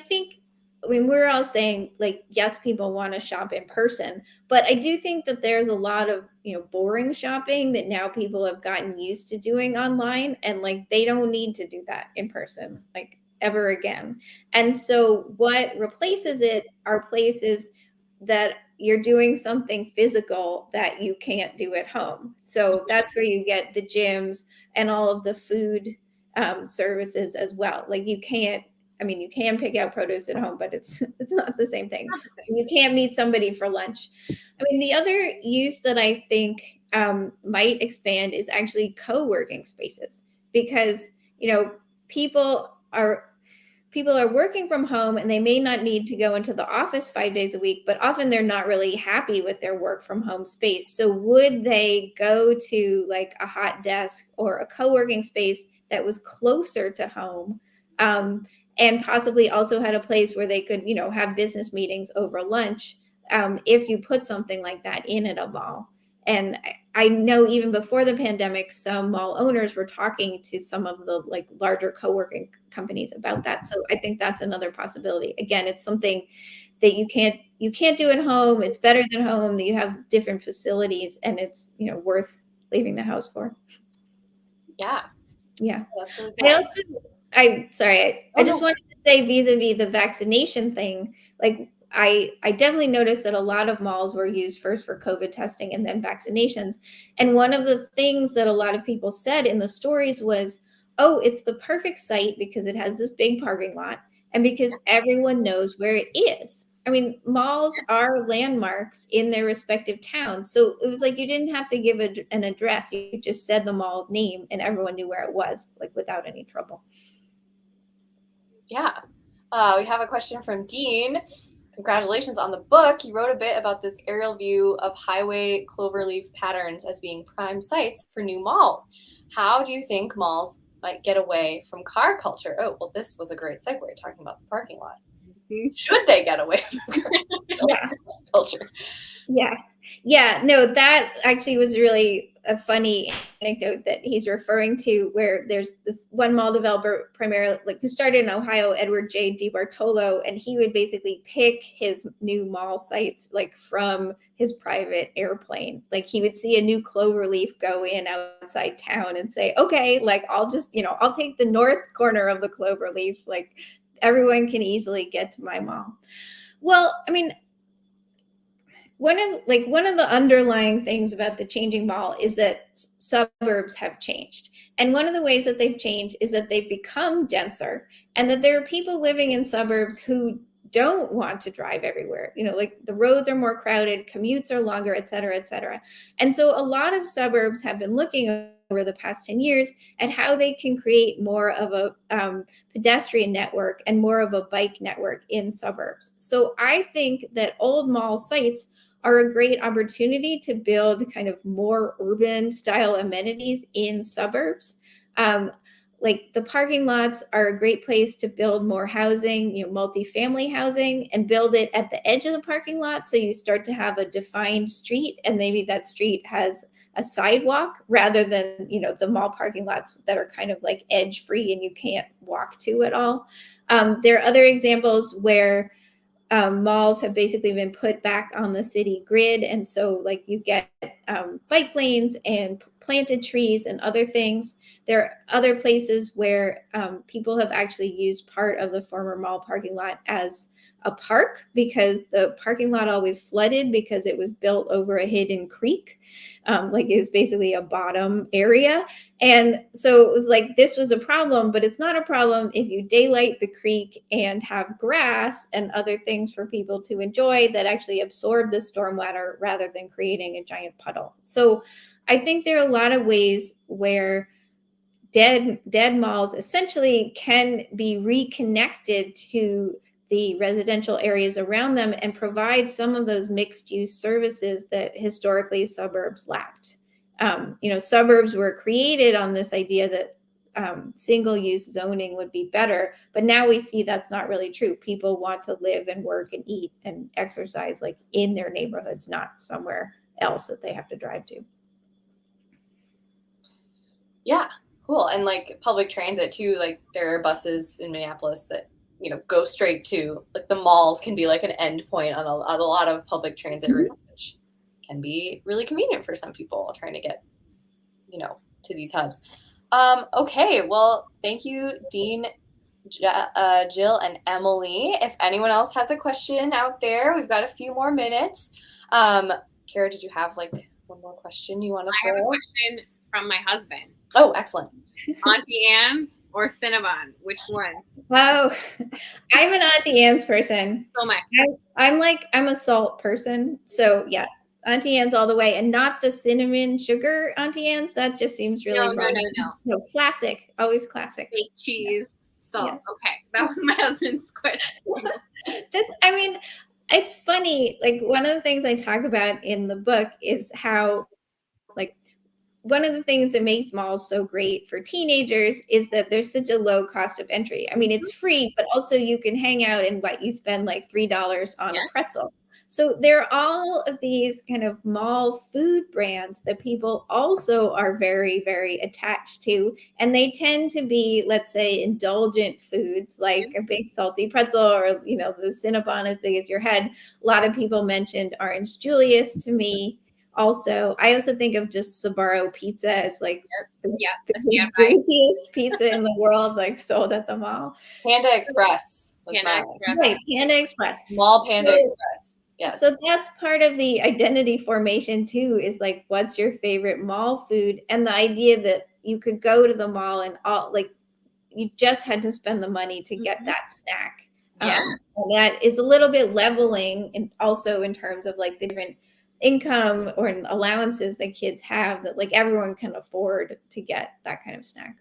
mean, we're all saying like, yes, people want to shop in person, but I do think that there's a lot of, you know, boring shopping that now people have gotten used to doing online, and like they don't need to do that in person like ever again. And so what replaces it are places that you're doing something physical that you can't do at home. So that's where you get the gyms and all of the food services as well. Like you can't, I mean, you can pick out produce at home, but it's not the same thing. Not the same. You can't meet somebody for lunch. I mean, the other use that I think might expand is actually co-working spaces, because you know people are people are working from home and they may not need to go into the office 5 days a week, but often they're not really happy with their work from home space. So would they go to like a hot desk or a co-working space that was closer to home, and possibly also had a place where they could, you know, have business meetings over lunch, if you put something like that in at a mall? And I know even before the pandemic, some mall owners were talking to some of the like larger co-working companies about that. So I think that's another possibility. Again, it's something that you can't do at home. It's better than home, that you have different facilities, and it's, you know, worth leaving the house for. Yeah, Yeah. that's really I cool. also, I sorry, I Oh, just no. wanted to say vis-a-vis the vaccination thing, like I definitely noticed that a lot of malls were used first for COVID testing and then vaccinations. And one of the things that a lot of people said in the stories was, oh, it's the perfect site because it has this big parking lot and because everyone knows where it is. I mean, malls are landmarks in their respective towns. So it was like you didn't have to give an address. You just said the mall name and everyone knew where it was, like without any trouble. Yeah. We have a question from Dean. Congratulations on the book. You wrote a bit about this aerial view of highway cloverleaf patterns as being prime sites for new malls. How do you think malls might get away from car culture? Oh, well, this was a great segue talking about the parking lot. Should they get away from car Yeah. culture? Yeah. Yeah. No, that actually was really a funny anecdote that he's referring to, where there's this one mall developer, primarily like who started in Ohio, Edward J. DiBartolo, and he would basically pick his new mall sites like from his private airplane. Like he would see a new cloverleaf go in outside town and say, okay, like I'll just, you know, I'll take the north corner of the cloverleaf. Like everyone can easily get to my mall. Well, I mean, one of the underlying things about the changing mall is that suburbs have changed. And one of the ways that they've changed is that they've become denser, and that there are people living in suburbs who don't want to drive everywhere. You know, like the roads are more crowded, commutes are longer, et cetera, et cetera. And so a lot of suburbs have been looking over the past 10 years at how they can create more of a pedestrian network and more of a bike network in suburbs. So I think that old mall sites are a great opportunity to build kind of more urban style amenities in suburbs. Like the parking lots are a great place to build more housing, you know, multifamily housing, and build it at the edge of the parking lot. So you start to have a defined street, and maybe that street has a sidewalk rather than, you know, the mall parking lots that are kind of like edge free and you can't walk to at all. There are other examples where malls have basically been put back on the city grid. And so like you get bike lanes and planted trees and other things. There are other places where people have actually used part of the former mall parking lot as a park, because the parking lot always flooded because it was built over a hidden creek. Like it was basically a bottom area. And so it was like, this was a problem, but it's not a problem if you daylight the creek and have grass and other things for people to enjoy that actually absorb the stormwater rather than creating a giant puddle. So I think there are a lot of ways where dead malls essentially can be reconnected to the residential areas around them and provide some of those mixed use services that historically suburbs lacked. Suburbs were created on this idea that single use zoning would be better, but now we see that's not really true. People want to live and work and eat and exercise like in their neighborhoods, not somewhere else that they have to drive to. Yeah, cool. And like public transit too, like there are buses in Minneapolis that, go straight to, like, the malls can be like an end point on a lot of public transit routes, which can be really convenient for some people trying to get, to these hubs. Okay, well, thank you, Dean, Jill, and Emily. If anyone else has a question out there, we've got a few more minutes. Kara, did you have like one more question you want to throw? I have a question from my husband. Oh, excellent. Auntie Anne's or Cinnabon? Which one? Oh, I'm an Auntie Anne's person. So much. I'm a salt person. So yeah, Auntie Anne's all the way, and not the cinnamon sugar Auntie Anne's. That just seems really wrong. No, classic, always classic. Fake cheese, salt. Yeah. Okay, that was my husband's question. It's funny. Like, one of the things I talk about in the book is how, like, one of the things that makes malls so great for teenagers is that there's such a low cost of entry. I mean, it's free, but also you can hang out and you spend like $3 on a pretzel. So there are all of these kind of mall food brands that people also are very, very attached to. And they tend to be, let's say, indulgent foods like a big salty pretzel or, the Cinnabon as big as your head. A lot of people mentioned Orange Julius to me. Also, I also think of just Sbarro pizza as like the juiciest pizza in the world, like sold at the mall. Panda Express was Right, Panda Express. Mall Panda Express. Yes. So that's part of the identity formation too, is like, what's your favorite mall food? And the idea that you could go to the mall and you just had to spend the money to get that snack. And that is a little bit leveling, and also in terms of like the different income or allowances that kids have, that like everyone can afford to get that kind of snack.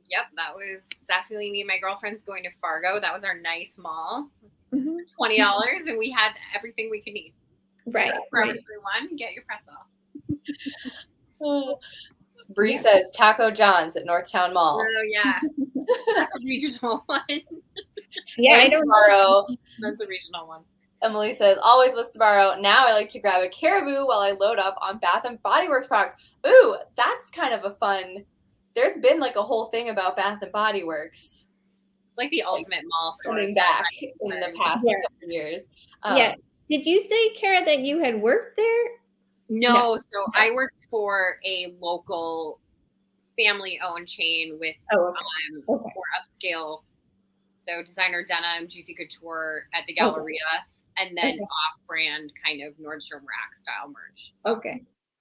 Yep, that was definitely me and my girlfriends going to Fargo. That was our nice mall. $20, and we had everything we could need. Right. Forever 31, get your pretzel. Bree says Taco John's at Northtown Mall. Oh yeah, that's a regional one. Yeah, I don't borrow. That's a regional one. Emily says, always with Sbarro. Now I like to grab a Caribou while I load up on Bath & Body Works products. Ooh, that's kind of a fun. There's been like a whole thing about Bath & Body Works. It's like the ultimate mall store. Coming back in the past couple years. Did you say, Kara, that you had worked there? No. So I worked for a local family-owned chain with more upscale. So designer denim, juicy couture at the Galleria. And then off-brand kind of Nordstrom Rack style merch. So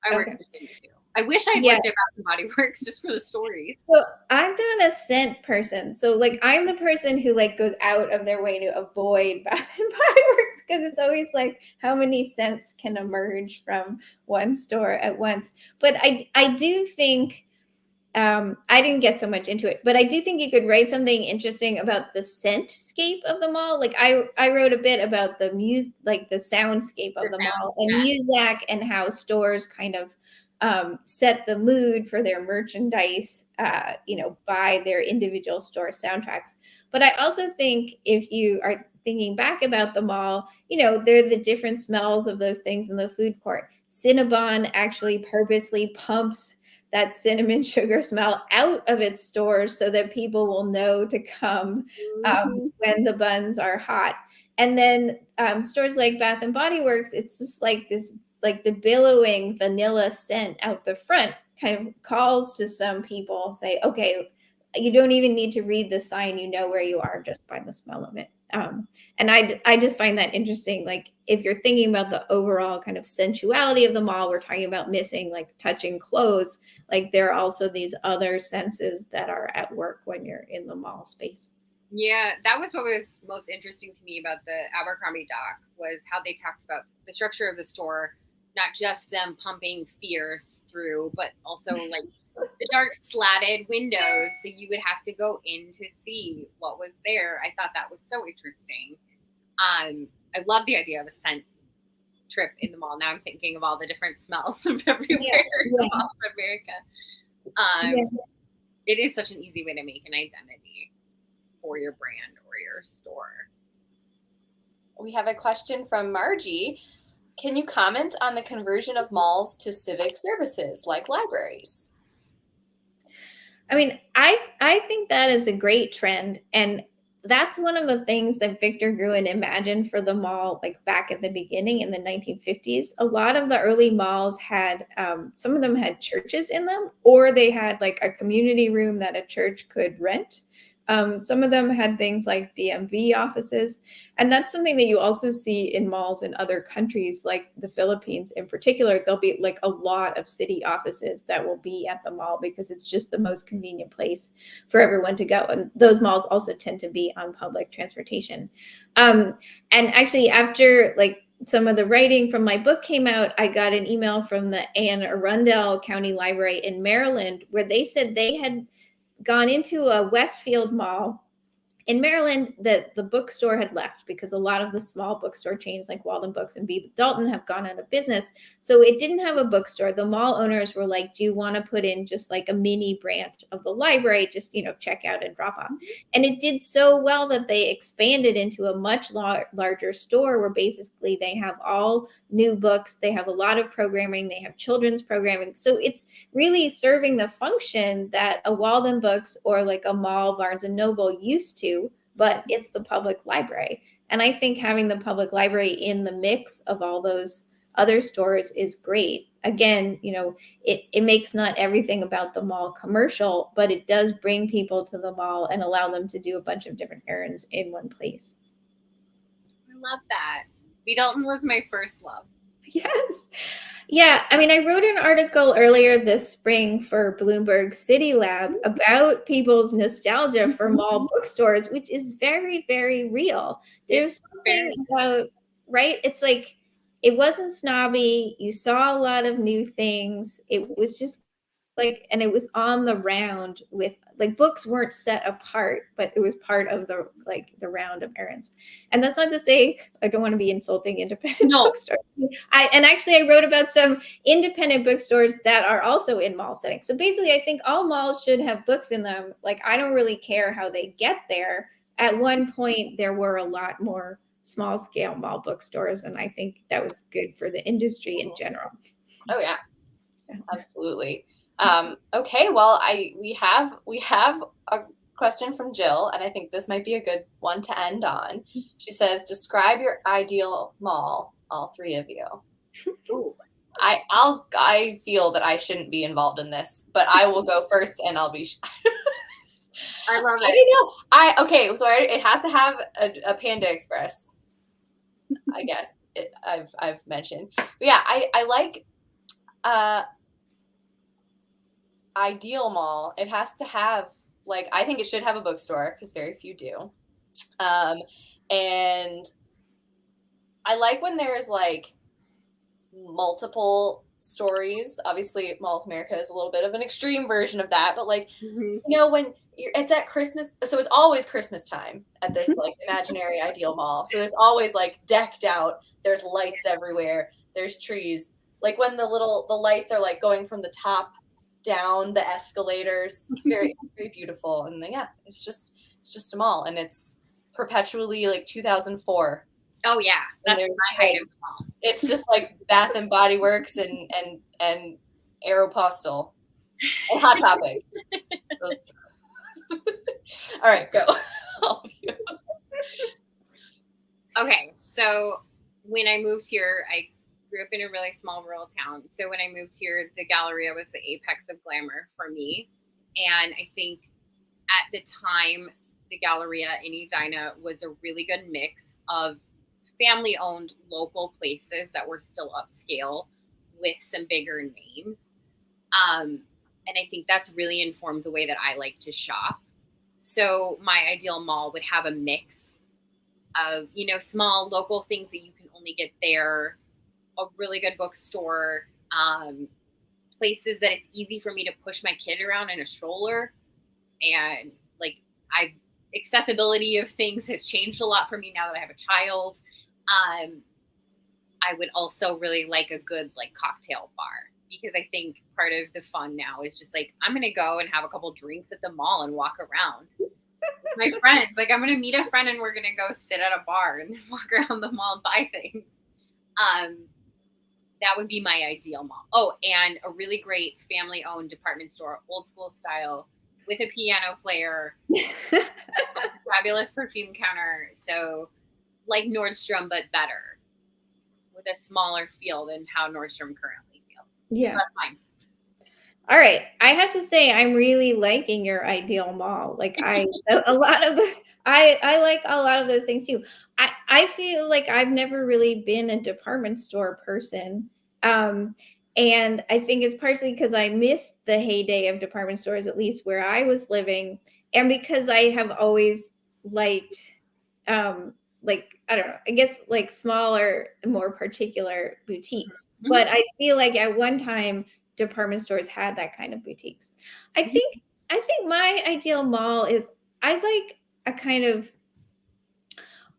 I worked with them too. I wish I'd worked at Bath & Body Works just for the stories. So I'm not a scent person. So like, I'm the person who like goes out of their way to avoid Bath & Body Works, because it's always like, how many scents can emerge from one store at once? But I do think, I didn't get so much into it, but I do think you could write something interesting about the scentscape of the mall. Like I wrote a bit about the the soundscape of the mall and Muzak, and how stores kind of set the mood for their merchandise, by their individual store soundtracks. But I also think if you are thinking back about the mall, there are the different smells of those things in the food court. Cinnabon actually purposely pumps that cinnamon sugar smell out of its stores so that people will know to come when the buns are hot. And then stores like Bath & Body Works, it's just like this, like the billowing vanilla scent out the front kind of calls to some people, say, okay, you don't even need to read the sign, where you are just by the smell of it. And I just find that interesting. Like, if you're thinking about the overall kind of sensuality of the mall, we're talking about missing like touching clothes. Like, there are also these other senses that are at work when you're in the mall space. Yeah, that was what was most interesting to me about the Abercrombie doc, was how they talked about the structure of the store not just them pumping fierce through, but also like the dark slatted windows, so you would have to go in to see what was there. I thought that was so interesting. I love the idea of a scent trip in the mall. Now I'm thinking of all the different smells of everywhere in the Mall of America. It is such an easy way to make an identity for your brand or your store. We have a question from Margie. Can you comment on the conversion of malls to civic services like libraries? I mean, I think that is a great trend, and that's one of the things that Victor Gruen imagined for the mall, like back at the beginning in the 1950s. A lot of the early malls had, some of them had churches in them, or they had like a community room that a church could rent. Some of them had things like DMV offices. And that's something that you also see in malls in other countries, like the Philippines in particular. There'll be like a lot of city offices that will be at the mall because it's just the most convenient place for everyone to go. And those malls also tend to be on public transportation. And actually, after like some of the writing from my book came out, I got an email from the Anne Arundel County Library in Maryland where they said they had gone into a Westfield mall in Maryland that the bookstore had left because a lot of the small bookstore chains like Walden Books and Beebe Dalton have gone out of business. So it didn't have a bookstore. The mall owners were like, do you want to put in just like a mini branch of the library, just, check out and drop off? And it did so well that they expanded into a much larger store where basically they have all new books. They have a lot of programming. They have children's programming. So it's really serving the function that a Walden Books or like a mall Barnes and Noble used to, but it's the public library. And I think having the public library in the mix of all those other stores is great. Again, it makes not everything about the mall commercial, but it does bring people to the mall and allow them to do a bunch of different errands in one place. I love that. B. Dalton was my first love. Yes. Yeah. I mean, I wrote an article earlier this spring for Bloomberg City Lab about people's nostalgia for mall bookstores, which is very, very real. There's something about, right? It's like, it wasn't snobby. You saw a lot of new things. It was just like, and it was on the round with like books weren't set apart, but it was part of the round of errands. And that's not to say I don't want to be insulting independent bookstores. I wrote about some independent bookstores that are also in mall settings. So basically, I think all malls should have books in them. Like, I don't really care how they get there. At one point, there were a lot more small scale mall bookstores, and I think that was good for the industry in general. Oh yeah, absolutely. Okay, well, we have a question from Jill, and I think this might be a good one to end on. She says, "Describe your ideal mall, all three of you." Ooh, I feel that I shouldn't be involved in this, but I will go first, and I'll be. I love it. I don't know. So it has to have a Panda Express. I guess I've mentioned, but yeah, I like. Ideal mall, it has to have, like, I think it should have a bookstore because very few do. And I like when there's like multiple stories. Obviously, Mall of America is a little bit of an extreme version of that, but like, when it's at Christmas, so it's always Christmas time at this like imaginary ideal mall. So there's always like decked out, there's lights everywhere, there's trees. Like when the lights are like going from the top down the escalators. It's very, very beautiful. And then, yeah, it's just a mall, and it's perpetually like 2004. Oh yeah, that's my height of the mall. It's just like Bath and Body Works and Aeropostale and Hot Topic. All right, go. All of you. Okay, so when I moved here, I grew up in a really small rural town. So when I moved here, the Galleria was the apex of glamour for me. And I think at the time, the Galleria in Edina was a really good mix of family-owned local places that were still upscale with some bigger names. And I think that's really informed the way that I like to shop. So my ideal mall would have a mix of, small local things that you can only get there, a really good bookstore, places that it's easy for me to push my kid around in a stroller, and like accessibility of things has changed a lot for me now that I have a child. I would also really like a good like cocktail bar, because I think part of the fun now is just like, I'm gonna go and have a couple drinks at the mall and walk around. My friends, like I'm gonna meet a friend and we're gonna go sit at a bar and walk around the mall and buy things. That would be my ideal mall. Oh, and a really great family-owned department store, old school style, with a piano player, a fabulous perfume counter. So like Nordstrom, but better, with a smaller feel than how Nordstrom currently feels. Yeah. That's fine. All right. I have to say, I'm really liking your ideal mall. Like I like a lot of those things too. I feel like I've never really been a department store person. And I think it's partially because I missed the heyday of department stores, at least where I was living. And because I have always liked, like, I don't know, I guess like smaller, more particular boutiques. Mm-hmm. But I feel like at one time, department stores had that kind of boutiques. I think my ideal mall is, I like a kind of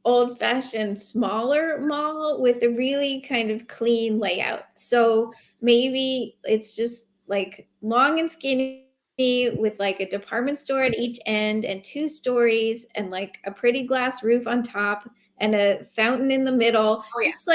old-fashioned smaller mall with a really kind of clean layout. So maybe it's just like long and skinny with like a department store at each end and 2 stories and like a pretty glass roof on top and a fountain in the middle. Oh, yeah. Just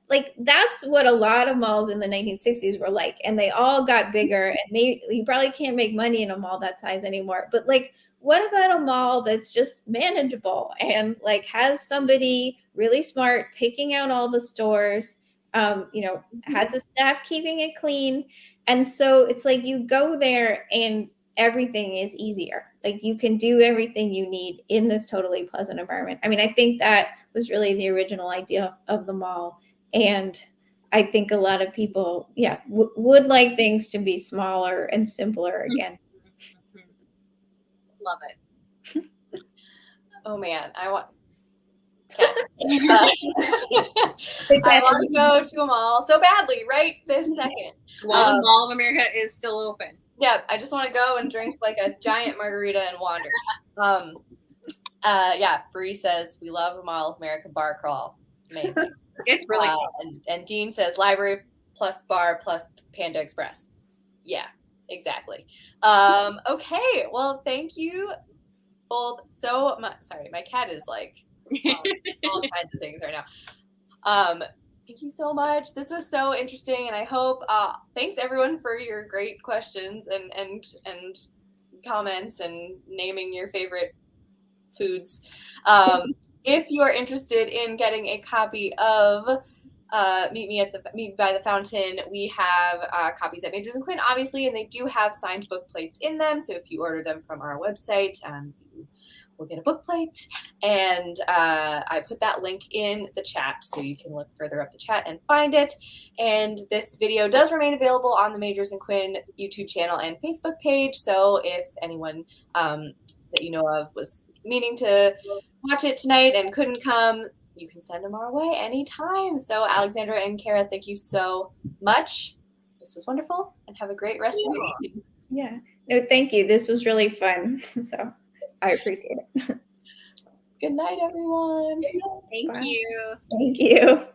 like that's what a lot of malls in the 1960s were like, and they all got bigger, and maybe you probably can't make money in a mall that size anymore, but like, what about a mall that's just manageable and like has somebody really smart picking out all the stores, has a staff keeping it clean, and so it's like you go there and everything is easier. Like you can do everything you need in this totally pleasant environment. I mean, I think that was really the original idea of the mall. And I think a lot of people, would like things to be smaller and simpler again. Love it. Oh man, I want to go to a mall so badly right this second. Well, the Mall of America is still open. Yeah, I just want to go and drink like a giant margarita and wander. Bree says we love a Mall of America bar crawl. Amazing. It's really cool. And Dean says library plus bar plus Panda Express. Yeah, exactly. Okay, well, thank you both so much. Sorry, my cat is like all kinds of things right now. Thank you so much. This was so interesting, and I hope thanks everyone for your great questions and comments and naming your favorite foods. If you are interested in getting a copy of Meet by the Fountain, we have copies at Majors and Quinn, obviously, and they do have signed book plates in them. So if you order them from our website, you will get a book plate. And I put that link in the chat, so you can look further up the chat and find it. And this video does remain available on the Majors and Quinn YouTube channel and Facebook page. So if anyone that you know of was meaning to watch it tonight and couldn't come, you can send them our way anytime. So Alexandra and Kara, thank you so much. This was wonderful, and have a great rest of your evening. Yeah. No, thank you. This was really fun. So I appreciate it. Good night, everyone. Thank you. Thank you.